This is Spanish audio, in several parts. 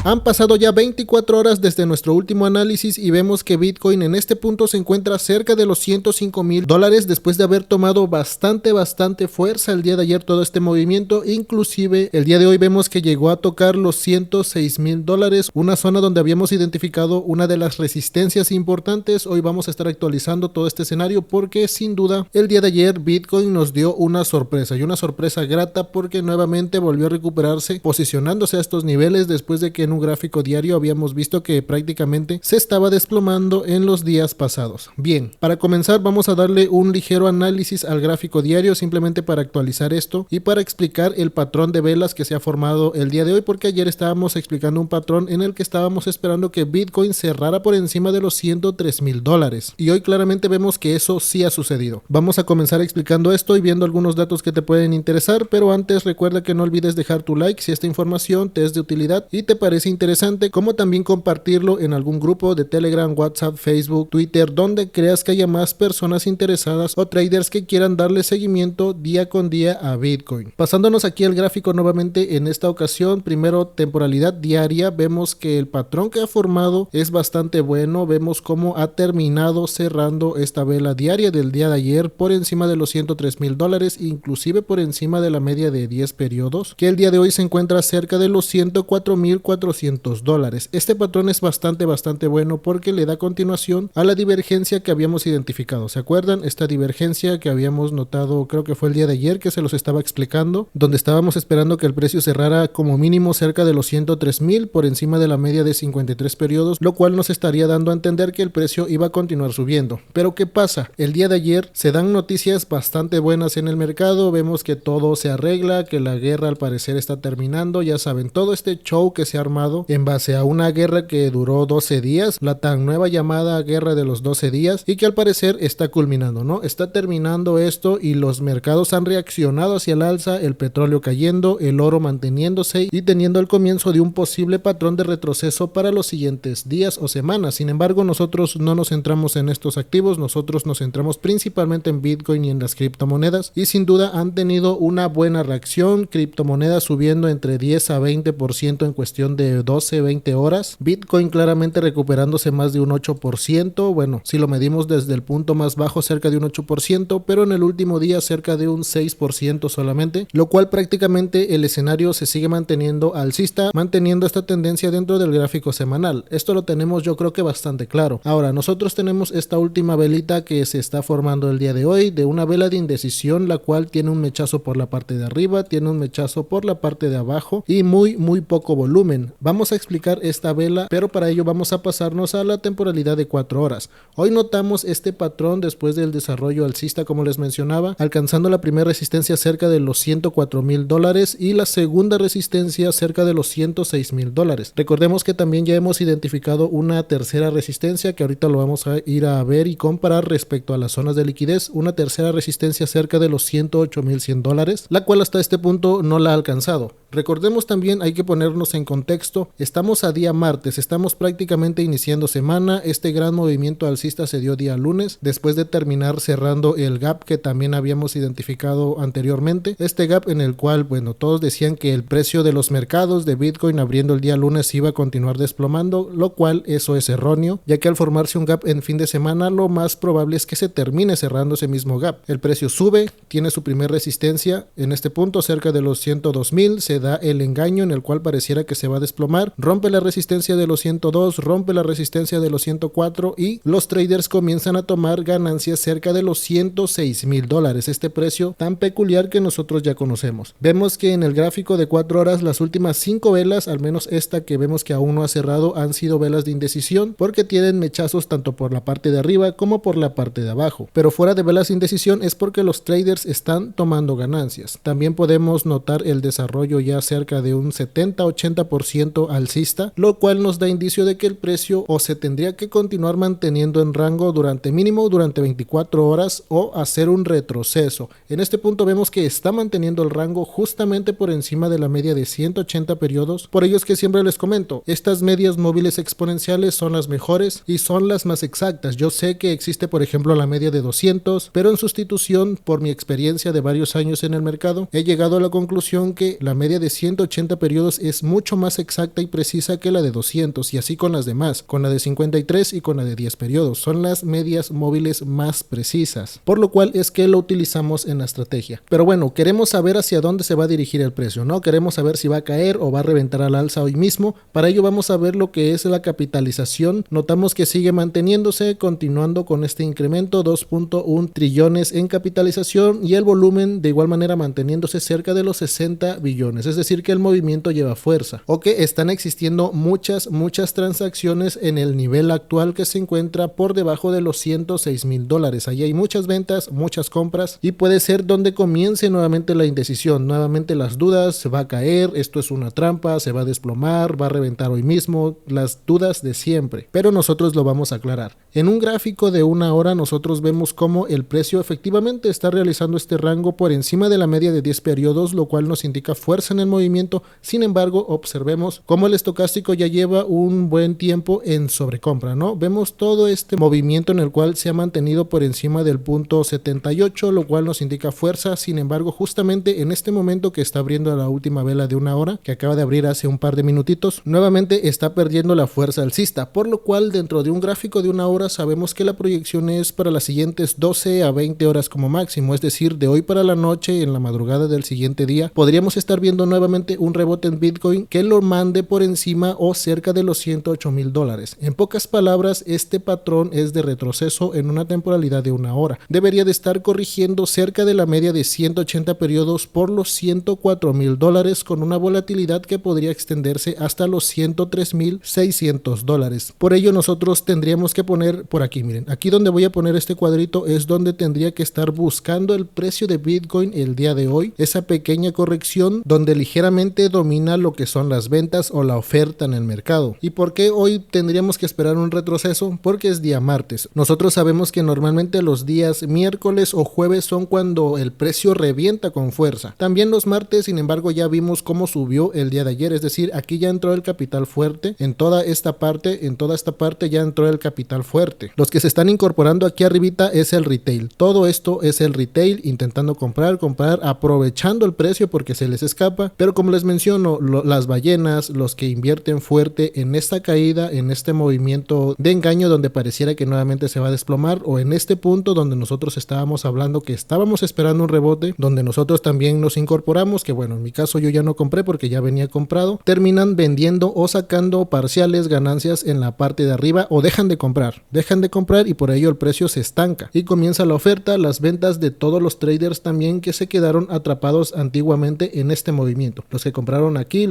Han pasado ya 24 horas desde nuestro último análisis y vemos que Bitcoin en este punto se encuentra cerca de los $105,000 después de haber tomado bastante fuerza el día de ayer todo este movimiento. Inclusive el día de hoy vemos que llegó a tocar los $106,000, una zona donde habíamos identificado una de las resistencias importantes. Hoy vamos a estar actualizando todo este escenario porque sin duda el día de ayer Bitcoin nos dio una sorpresa y una sorpresa grata porque nuevamente volvió a recuperarse posicionándose a estos niveles después de que en un gráfico diario habíamos visto que prácticamente se estaba desplomando en los días pasados. Bien, para comenzar vamos a darle un ligero análisis al gráfico diario simplemente para actualizar esto y para explicar el patrón de velas que se ha formado el día de hoy, porque ayer estábamos explicando un patrón en el que estábamos esperando que Bitcoin cerrara por encima de los $103,000 y hoy claramente vemos que eso sí ha sucedido. Vamos a comenzar explicando esto y viendo algunos datos que te pueden interesar, pero antes recuerda que no olvides dejar tu like si esta información te es de utilidad y te parece interesante, como también compartirlo en algún grupo de Telegram, WhatsApp, Facebook, Twitter, donde creas que haya más personas interesadas o traders que quieran darle seguimiento día con día a Bitcoin. Pasándonos aquí al gráfico nuevamente, en esta ocasión, primero temporalidad diaria, vemos que el patrón que ha formado es bastante bueno. Vemos cómo ha terminado cerrando esta vela diaria del día de ayer por encima de los $103,000, inclusive por encima de la media de 10 periodos, que el día de hoy se encuentra cerca de los $104,400. Este patrón es bastante bueno porque le da continuación a la divergencia que habíamos identificado. ¿Se acuerdan? Esta divergencia que habíamos notado, creo que fue el día de ayer que se los estaba explicando, donde estábamos esperando que el precio cerrara como mínimo cerca de los 103,000 por encima de la media de 53 periodos, lo cual nos estaría dando a entender que el precio iba a continuar subiendo. Pero ¿qué pasa? El día de ayer se dan noticias bastante buenas en el mercado, vemos que todo se arregla, que la guerra al parecer está terminando, ya saben, todo este show que se ha armado en base a una guerra que duró 12 días, la tan nueva llamada guerra de los 12 días, y que al parecer está culminando, ¿no? Está terminando esto y los mercados han reaccionado hacia el alza, el petróleo cayendo, el oro manteniéndose y teniendo el comienzo de un posible patrón de retroceso para los siguientes días o semanas. Sin embargo, nosotros no nos centramos en estos activos, nosotros nos centramos principalmente en Bitcoin y en las criptomonedas, y sin duda han tenido una buena reacción, criptomonedas subiendo entre 10 a 20% en cuestión de 12-20 horas, Bitcoin claramente recuperándose más de un 8%, bueno, si lo medimos desde el punto más bajo cerca de un 8%, pero en el último día cerca de un 6% solamente, lo cual prácticamente el escenario se sigue manteniendo alcista, manteniendo esta tendencia dentro del gráfico semanal. Esto lo tenemos yo creo que bastante claro. Ahora, nosotros tenemos esta última velita que se está formando el día de hoy, de una vela de indecisión, la cual tiene un mechazo por la parte de arriba, tiene un mechazo por la parte de abajo y muy poco volumen. Vamos a explicar esta vela, pero para ello vamos a pasarnos a la temporalidad de 4 horas. Hoy notamos este patrón después del desarrollo alcista, como les mencionaba, alcanzando la primera resistencia cerca de los $104,000 y la segunda resistencia cerca de los $106,000. Recordemos que también ya hemos identificado una tercera resistencia que ahorita lo vamos a ir a ver y comparar respecto a las zonas de liquidez, una tercera resistencia cerca de los $108,100, la cual hasta este punto no la ha alcanzado. Recordemos también, hay que ponernos en contexto, estamos a día martes, estamos prácticamente iniciando semana. Este gran movimiento alcista se dio día lunes, después de terminar cerrando el gap que también habíamos identificado anteriormente, este gap en el cual, bueno, todos decían que el precio de los mercados de Bitcoin abriendo el día lunes iba a continuar desplomando, lo cual eso es erróneo, ya que al formarse un gap en fin de semana, lo más probable es que se termine cerrando ese mismo gap. El precio sube, tiene su primer resistencia en este punto cerca de los 102,000, se da el engaño en el cual pareciera que se va a desplomar, rompe la resistencia de los 102, rompe la resistencia de los 104 y los traders comienzan a tomar ganancias cerca de los $106,000, este precio tan peculiar que nosotros ya conocemos. Vemos que en el gráfico de 4 horas las últimas 5 velas, al menos esta que vemos que aún no ha cerrado, han sido velas de indecisión porque tienen mechazos tanto por la parte de arriba como por la parte de abajo, pero fuera de velas de indecisión es porque los traders están tomando ganancias. También podemos notar el desarrollo ya cerca de un 70-80% alcista, lo cual nos da indicio de que el precio o se tendría que continuar manteniendo en rango durante mínimo durante 24 horas o hacer un retroceso. En este punto vemos que está manteniendo el rango justamente por encima de la media de 180 periodos. Por ello es que siempre les comento, estas medias móviles exponenciales son las mejores y son las más exactas. Yo sé que existe por ejemplo la media de 200, pero en sustitución por mi experiencia de varios años en el mercado he llegado a la conclusión que la media media de 180 periodos es mucho más exacta y precisa que la de 200, y así con las demás, con la de 53 y con la de 10 periodos. Son las medias móviles más precisas, por lo cual es que lo utilizamos en la estrategia. Pero bueno, queremos saber hacia dónde se va a dirigir el precio, ¿no? Queremos saber si va a caer o va a reventar al alza hoy mismo. Para ello vamos a ver lo que es la capitalización. Notamos que sigue manteniéndose, continuando con este incremento, 2.1 trillones en capitalización, y el volumen de igual manera manteniéndose cerca de los 60 billones, es decir que el movimiento lleva fuerza, o que están existiendo muchas transacciones en el nivel actual que se encuentra por debajo de los $106,000. Ahí hay muchas ventas, muchas compras, y puede ser donde comience nuevamente la indecisión, nuevamente las dudas: se va a caer, esto es una trampa, se va a desplomar, va a reventar hoy mismo, las dudas de siempre. Pero nosotros lo vamos a aclarar. En un gráfico de una hora nosotros vemos cómo el precio efectivamente está realizando este rango por encima de la media de 10 periodos, lo cual nos indica fuerza en el movimiento. Sin embargo, observemos cómo el estocástico ya lleva un buen tiempo en sobrecompra, ¿no? Vemos todo este movimiento en el cual se ha mantenido por encima del punto 78, lo cual nos indica fuerza. Sin embargo, justamente en este momento que está abriendo la última vela de una hora, que acaba de abrir hace un par de minutitos, nuevamente está perdiendo la fuerza alcista, por lo cual dentro de un gráfico de una hora sabemos que la proyección es para las siguientes 12 a 20 horas como máximo, es decir, de hoy para la noche, en la madrugada del siguiente día, podríamos estar viendo nuevamente un rebote en Bitcoin que lo mande por encima o cerca de los $108,000. En pocas palabras, este patrón es de retroceso en una temporalidad de una hora. Debería de estar corrigiendo cerca de la media de 180 periodos por los $104,000, con una volatilidad que podría extenderse hasta los $103,600. Por ello nosotros tendríamos que poner por aquí, miren, aquí donde voy a poner este cuadrito es donde tendría que estar buscando el precio de Bitcoin el día de hoy, esa pequeña corrección donde ligeramente domina lo que son las ventas o la oferta en el mercado. ¿Y por qué hoy tendríamos que esperar un retroceso? Porque es día martes. Nosotros sabemos que normalmente los días miércoles o jueves son cuando el precio revienta con fuerza. También los martes, sin embargo, ya vimos cómo subió el día de ayer, es decir, aquí ya entró el capital fuerte, en toda esta parte ya entró el capital fuerte. Los que se están incorporando aquí arribita es el retail. Todo esto es el retail intentando comprar, aprovechando el precio porque se les escapa. Pero como les menciono, las ballenas, los que invierten fuerte en esta caída, en este movimiento de engaño donde pareciera que nuevamente se va a desplomar, o en este punto donde nosotros estábamos hablando que estábamos esperando un rebote, donde nosotros también nos incorporamos, que bueno, en mi caso yo ya no compré porque ya venía comprado, terminan vendiendo o sacando parciales ganancias en la parte de arriba, o dejan de comprar y por ello el precio se estanca y comienza la oferta, las ventas de todos los traders también que se quedaron atrapados antiguamente en este movimiento. Los que compraron aquí,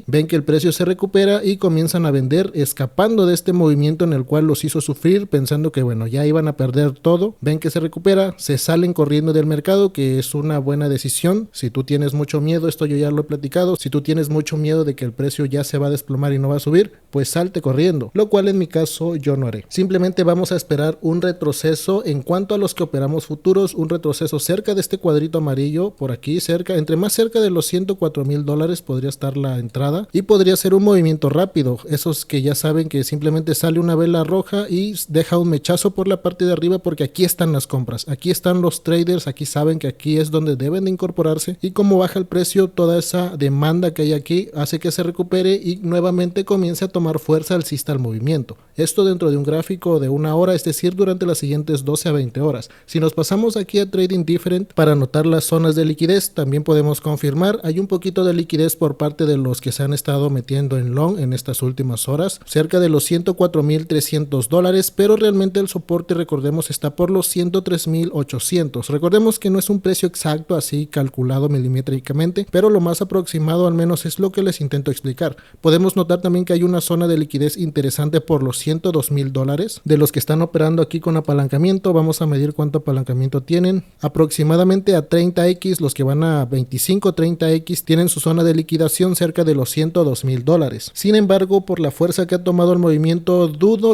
ven que el precio se recupera y comienzan a vender, escapando de este movimiento en el cual los hizo sufrir, pensando que bueno, ya iban a perder todo. Ven que se recupera, se salen corriendo del mercado, que es una buena decisión. Si tú tienes mucho miedo, esto yo ya lo he platicado, si tú tienes mucho miedo de que el precio ya se va a desplomar y no va a subir, pues salte corriendo, lo cual en mi caso yo no haré. Simplemente vamos a esperar un retroceso en cuanto a los que operamos futuros, un retroceso cerca de este cuadrito amarillo, por aquí cerca, entre más cerca de los $104,000 podría estar la entrada, y podría ser un movimiento rápido, esos que ya saben que simplemente sale una vela roja y deja un mechazo por la parte de arriba, porque aquí están las compras, aquí están los traders, aquí saben que aquí es donde deben de incorporarse, y como baja el precio, toda esa demanda que hay aquí hace que se recupere y nuevamente comience a tomar fuerza alcista al movimiento. Esto dentro de un gráfico de una hora, es decir, durante las siguientes 12 a 20 horas. Si nos pasamos aquí a Trading Different para anotar las zonas de liquidez, también podemos confirmar, hay un poquito de liquidez por parte de los que se han estado metiendo en long en estas últimas horas, cerca de los $104,300, pero realmente el soporte, recordemos, está por los $103,800. Recordemos que no es un precio exacto así calculado milimétricamente, pero lo más aproximado al menos es lo que les intento explicar. Podemos notar también que hay una zona de liquidez interesante por los $102,000. De los que están operando aquí con apalancamiento, vamos a medir cuánto apalancamiento tienen. Aproximadamente a 30x, los que van a 25-30x tienen su zona de liquidación cerca de los $102,000. Sin embargo, por la fuerza que ha tomado el movimiento, dudo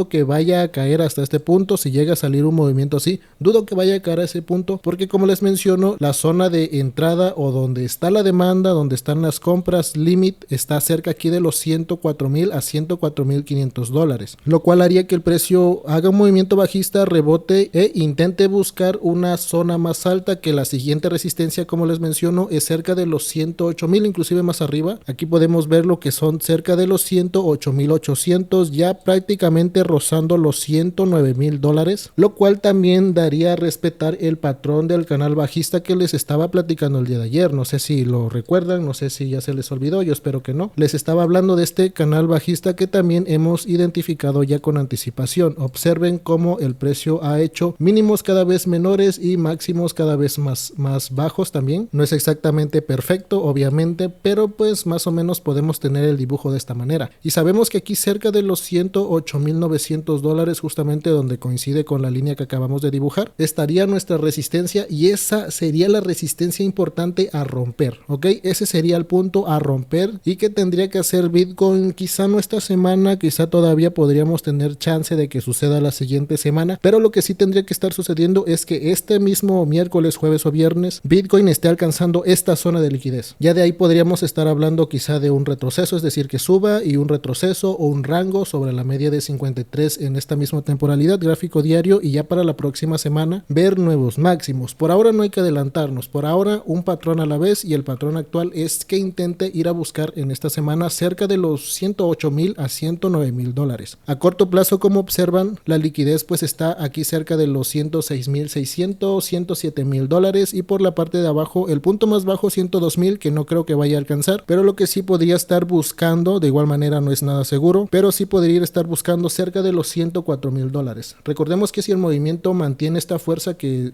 que vaya a caer hasta este punto. Si llega a salir un movimiento así, dudo que vaya a caer a ese punto, porque como les menciono, la zona de entrada o donde está la demanda, donde están las compras, limit, está cerca aquí de los $108,000. 104.000 a 104.500 dólares, lo cual haría que el precio haga un movimiento bajista, rebote e intente buscar una zona más alta, que la siguiente resistencia, como les menciono, es cerca de los 108.000, inclusive más arriba. Aquí podemos ver lo que son cerca de los 108.800, ya prácticamente rozando los 109.000 dólares, lo cual también daría a respetar el patrón del canal bajista que les estaba platicando el día de ayer. No sé si lo recuerdan, no sé si ya se les olvidó, yo espero que no. Les estaba hablando de este canal bajista que también hemos identificado ya con anticipación. Observen cómo el precio ha hecho mínimos cada vez menores y máximos cada vez más bajos también. No es exactamente perfecto, obviamente, pero pues más o menos podemos tener el dibujo de esta manera. Y sabemos que aquí cerca de los 108.900 dólares, justamente donde coincide con la línea que acabamos de dibujar, estaría nuestra resistencia, y esa sería la resistencia importante a romper, ¿ok? Ese sería el punto a romper y que tendría que hacer Bitcoin, quizá no esta semana, quizá todavía podríamos tener chance de que suceda la siguiente semana, pero lo que sí tendría que estar sucediendo es que este mismo miércoles, jueves o viernes, Bitcoin esté alcanzando esta zona de liquidez. Ya de ahí podríamos estar hablando quizá de un retroceso, es decir, que suba y un retroceso o un rango sobre la media de 53 en esta misma temporalidad, gráfico diario, y ya para la próxima semana ver nuevos máximos. Por ahora no hay que adelantarnos, por ahora un patrón a la vez, y el patrón actual es que intente ir a buscar en esta semana cerca de los 108.000 a 109.000 dólares. A corto plazo, como observan, la liquidez pues está aquí cerca de los 106.600, 107.000 dólares, y por la parte de abajo el punto más bajo 102.000, que no creo que vaya a alcanzar, pero lo que sí podría estar buscando, de igual manera no es nada seguro, pero sí podría estar buscando cerca de los 104.000 dólares. Recordemos que si el movimiento mantiene esta fuerza que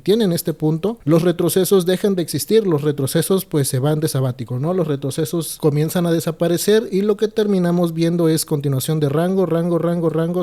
tiene en este punto, los retrocesos dejan de existir, los retrocesos pues se van de sabático, ¿no? Los retrocesos comienzan a desaparecer y lo que terminamos viendo es continuación de rango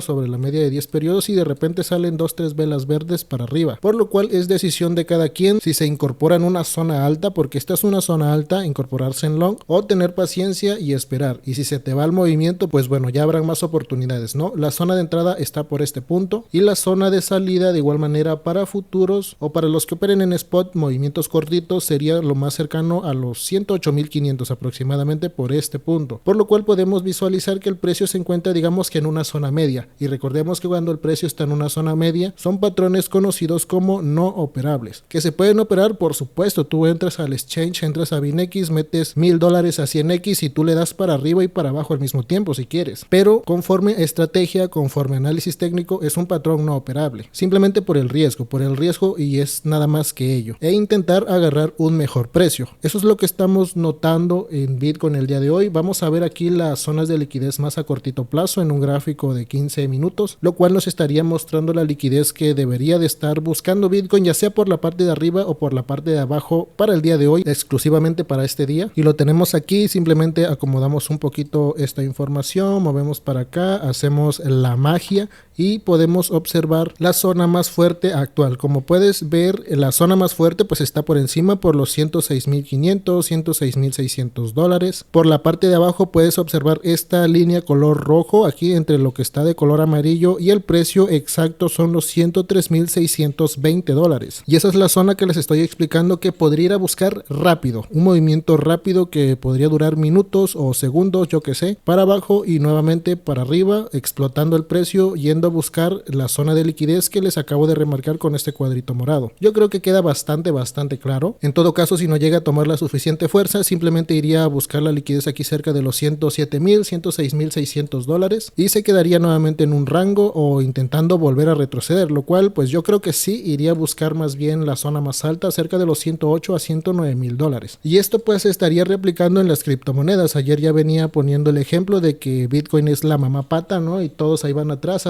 sobre la media de 10 periodos, y de repente salen 2-3 velas verdes para arriba, por lo cual es decisión de cada quien si se incorpora en una zona alta, porque esta es una zona alta, incorporarse en long, o tener paciencia y esperar. Y si se te va el movimiento, pues bueno, ya habrán más oportunidades, ¿no? La zona de entrada está por este punto, y la zona de salida de igual manera para futuros o para los que operen en spot, movimientos cortitos, sería lo más cercano a los 108.500 aproximadamente por este punto, por lo cual podemos visualizar que el precio se encuentra, digamos que en una zona media. Y recordemos que cuando el precio está en una zona media son patrones conocidos como no operables, que se pueden operar, por supuesto. Tú entras al exchange, entras a BinX, metes $1,000 a 100x y tú le das para arriba y para abajo al mismo tiempo si quieres, pero conforme estrategia, conforme análisis técnico, es un patrón no operable, simplemente por el riesgo, y es nada más que ello, e intentar agarrar un mejor precio. Eso es lo que estamos notando en Bitcoin el día de hoy. Vamos a ver aquí las zonas de liquidez más a cortito plazo en un gráfico de 15 minutos, lo cual nos estaría mostrando la liquidez que debería de estar buscando Bitcoin, ya sea por la parte de arriba o por la parte de abajo para el día de hoy, exclusivamente para este día. Y lo tenemos aquí, simplemente acomodamos un poquito esta información, movemos para acá, hacemos la magia y podemos observar la zona más fuerte actual. Como puedes ver, la zona más fuerte pues está por encima, por los 106.500, 106.600 dólares. Por la parte de abajo puedes observar esta línea color rojo aquí entre lo que está de color amarillo, y el precio exacto son los 103.620 dólares. Y esa es la zona que les estoy explicando que podría ir a buscar rápido, un movimiento rápido que podría durar minutos o segundos, yo que sé, para abajo y nuevamente para arriba, explotando el precio, yendo a buscar la zona de liquidez que les acabo de remarcar con este cuadrito morado. Yo creo que queda bastante claro. En todo caso, si no llega a tomar la suficiente fuerza, simplemente iría a buscar la liquidez aquí cerca de los 107.000, 106.600 dólares, y se quedaría nuevamente en un rango o intentando volver a retroceder, lo cual pues yo creo que sí iría a buscar más bien la zona más alta, cerca de los 108 a 109.000 dólares. Y esto pues estaría replicando en las criptomonedas. Ayer ya venía poniendo el ejemplo de que Bitcoin es la mamá pata, ¿no? Y todos ahí van atrás,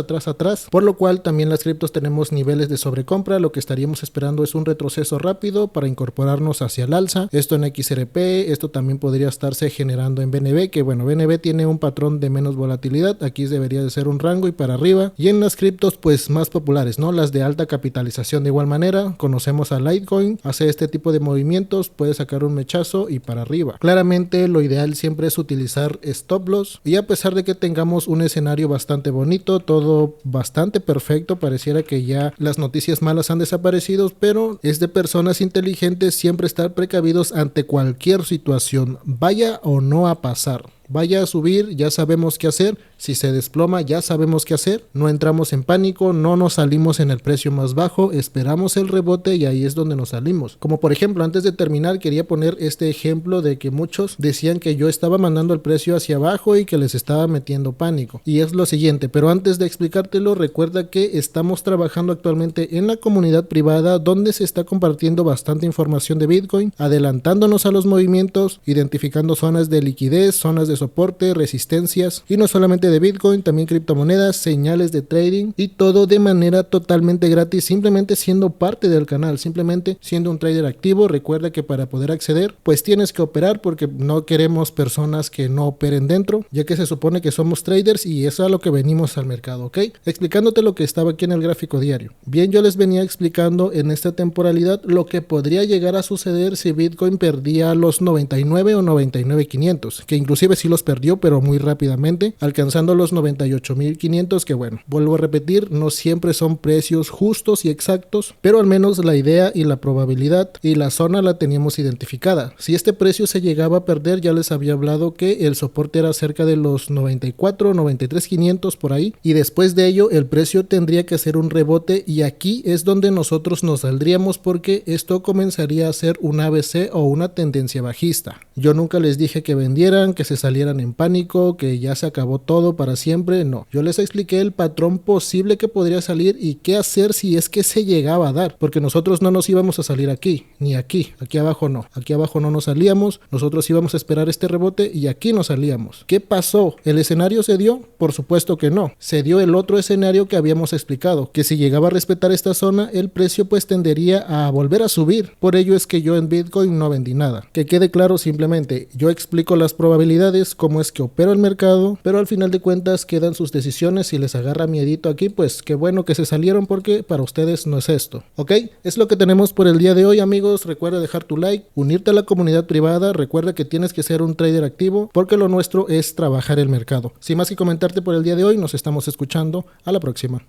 por lo cual también las criptos tenemos niveles de sobrecompra. Lo que estaríamos esperando es un retroceso rápido para incorporarnos hacia el alza. Esto en XRP, esto también podría estarse generando en BNB, que bueno, BNB tiene un patrón de menos volatilidad, aquí debería de ser un rango y para arriba. Y en las criptos pues más populares, ¿no? Las de alta capitalización de igual manera, conocemos a Litecoin, hace este tipo de movimientos, puede sacar un mechazo y para arriba. Claramente lo ideal siempre es utilizar stop loss, y a pesar de que tengamos un escenario bastante bonito, todo bastante perfecto, pareciera que ya las noticias malas han desaparecido, pero es de personas inteligentes siempre estar precavidos ante cualquier situación, vaya o no a pasar. vaya a subir, ya sabemos qué hacer. Si se desploma, ya sabemos qué hacer. No entramos en pánico, no nos salimos en el precio más bajo, esperamos el rebote y ahí es donde nos salimos. Como por ejemplo, antes de terminar, quería poner este ejemplo de que muchos decían que yo estaba mandando el precio hacia abajo y que les estaba metiendo pánico. Y es lo siguiente, pero antes de explicártelo, recuerda que estamos trabajando actualmente en la comunidad privada donde se está compartiendo bastante información de Bitcoin, adelantándonos a los movimientos, identificando zonas de liquidez, zonas de soporte, resistencias, y no solamente de Bitcoin, también criptomonedas, señales de trading, y todo de manera totalmente gratis, simplemente siendo parte del canal, simplemente siendo un trader activo. Recuerda que para poder acceder pues tienes que operar, porque no queremos personas que no operen dentro, ya que se supone que somos traders y eso es a lo que venimos al mercado, ¿ok? Explicándote lo que estaba aquí en el gráfico diario. Bien, yo les venía explicando en esta temporalidad lo que podría llegar a suceder si Bitcoin perdía los 99 o 99.500, que inclusive sí los perdió, pero muy rápidamente, alcanzando los 98.500, que bueno, vuelvo a repetir, no siempre son precios justos y exactos, pero al menos la idea y la probabilidad y la zona la teníamos identificada. Si este precio se llegaba a perder, ya les había hablado que el soporte era cerca de los 94, 93.500 por ahí, y después de ello el precio tendría que hacer un rebote, y aquí es donde nosotros nos saldríamos, porque esto comenzaría a ser un ABC o una tendencia bajista. Yo nunca les dije que vendieran, que se salieran en pánico, que ya se acabó todo para siempre, no. Yo les expliqué el patrón posible que podría salir y qué hacer si es que se llegaba a dar, porque nosotros no nos íbamos a salir aquí, ni aquí abajo no, aquí abajo no nos salíamos, nosotros íbamos a esperar este rebote y aquí nos salíamos. ¿Qué pasó? ¿El escenario se dio? Por supuesto que no. Se dio el otro escenario que habíamos explicado, que si llegaba a respetar esta zona, el precio pues tendería a volver a subir. Por ello es que yo en Bitcoin no vendí nada. Que quede claro, simplemente yo explico las probabilidades, cómo es que opero el mercado, pero al final de cuentas quedan sus decisiones. Si les agarra miedito aquí, pues qué bueno que se salieron, porque para ustedes no es esto, ¿ok? Es lo que tenemos por el día de hoy, amigos. Recuerda dejar tu like, unirte a la comunidad privada. Recuerda que tienes que ser un trader activo, porque lo nuestro es trabajar el mercado. Sin más que comentarte por el día de hoy, nos estamos escuchando. A la próxima.